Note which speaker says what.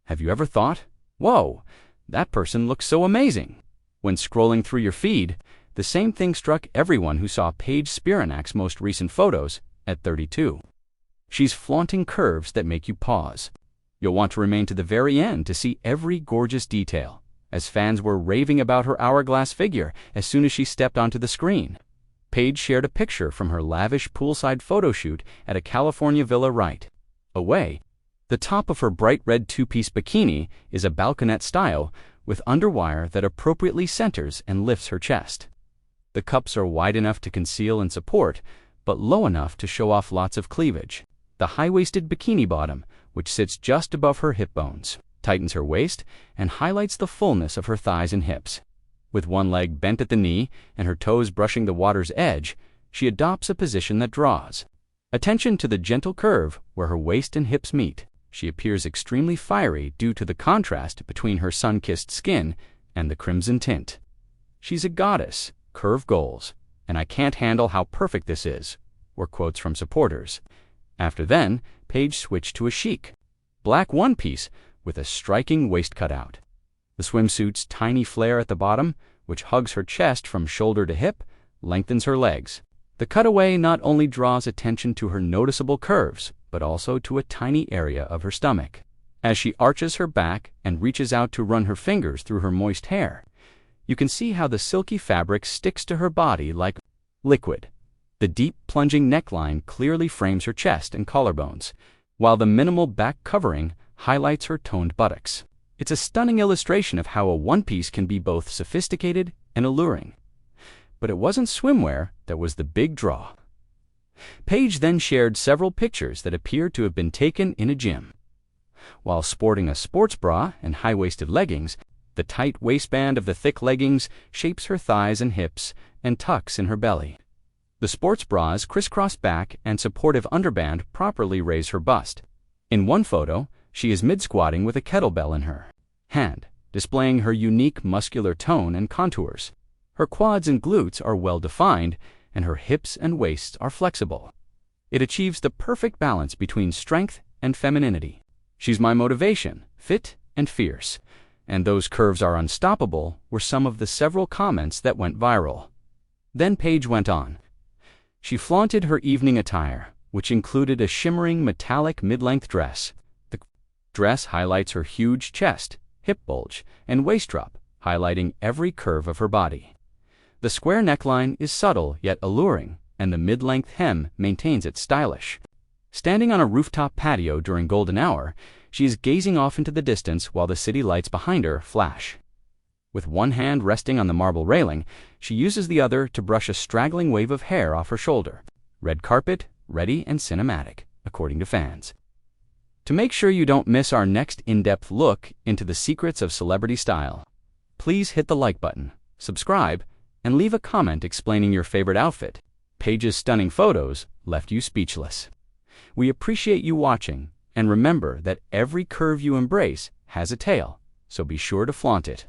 Speaker 1: Have you ever thought, "Whoa, that person looks so amazing"? When scrolling through your feed, the same thing struck everyone who saw Paige Spiranac's most recent photos at 32. She's flaunting curves that make you pause. You'll want to remain to the very end to see every gorgeous detail, as fans were raving about her hourglass figure as soon as she stepped onto the screen. Paige shared a picture from her lavish poolside photo shoot at a California villa right away. The top of her bright red two-piece bikini is a balconette style with underwire that appropriately centers and lifts her chest. The cups are wide enough to conceal and support, but low enough to show off lots of cleavage. The high-waisted bikini bottom, which sits just above her hip bones, tightens her waist and highlights the fullness of her thighs and hips. With one leg bent at the knee and her toes brushing the water's edge, she adopts a position that draws attention to the gentle curve where her waist and hips meet. She appears extremely fiery due to the contrast between her sun-kissed skin and the crimson tint. "She's a goddess, curve goals, and I can't handle how perfect this is," were quotes from supporters. After then, Paige switched to a chic black one-piece with a striking waist cutout. The swimsuit's tiny flare at the bottom, which hugs her chest from shoulder to hip, lengthens her legs. The cutaway not only draws attention to her noticeable curves, but also to a tiny area of her stomach. As she arches her back and reaches out to run her fingers through her moist hair, you can see how the silky fabric sticks to her body like liquid. The deep, plunging neckline clearly frames her chest and collarbones, while the minimal back covering highlights her toned buttocks. It's a stunning illustration of how a one-piece can be both sophisticated and alluring. But it wasn't swimwear that was the big draw. Paige then shared several pictures that appeared to have been taken in a gym. While sporting a sports bra and high-waisted leggings, the tight waistband of the thick leggings shapes her thighs and hips and tucks in her belly. The sports bra's crisscross back and supportive underband properly raise her bust. In one photo, she is mid-squatting with a kettlebell in her hand, displaying her unique muscular tone and contours. Her quads and glutes are well-defined, and her hips and waists are flexible. It achieves the perfect balance between strength and femininity. "She's my motivation, fit and fierce, and those curves are unstoppable," were some of the several comments that went viral. Then Paige went on. She flaunted her evening attire, which included a shimmering metallic mid-length dress. The dress highlights her huge chest, hip bulge, and waist drop, highlighting every curve of her body. The square neckline is subtle yet alluring, and the mid-length hem maintains its stylish. Standing on a rooftop patio during golden hour, she is gazing off into the distance while the city lights behind her flash. With one hand resting on the marble railing, she uses the other to brush a straggling wave of hair off her shoulder. Red carpet, ready and cinematic, according to fans. To make sure you don't miss our next in-depth look into the secrets of celebrity style, please hit the like button, subscribe, and leave a comment explaining your favorite outfit. Paige's stunning photos left you speechless. We appreciate you watching, and remember that every curve you embrace has a tail, so be sure to flaunt it.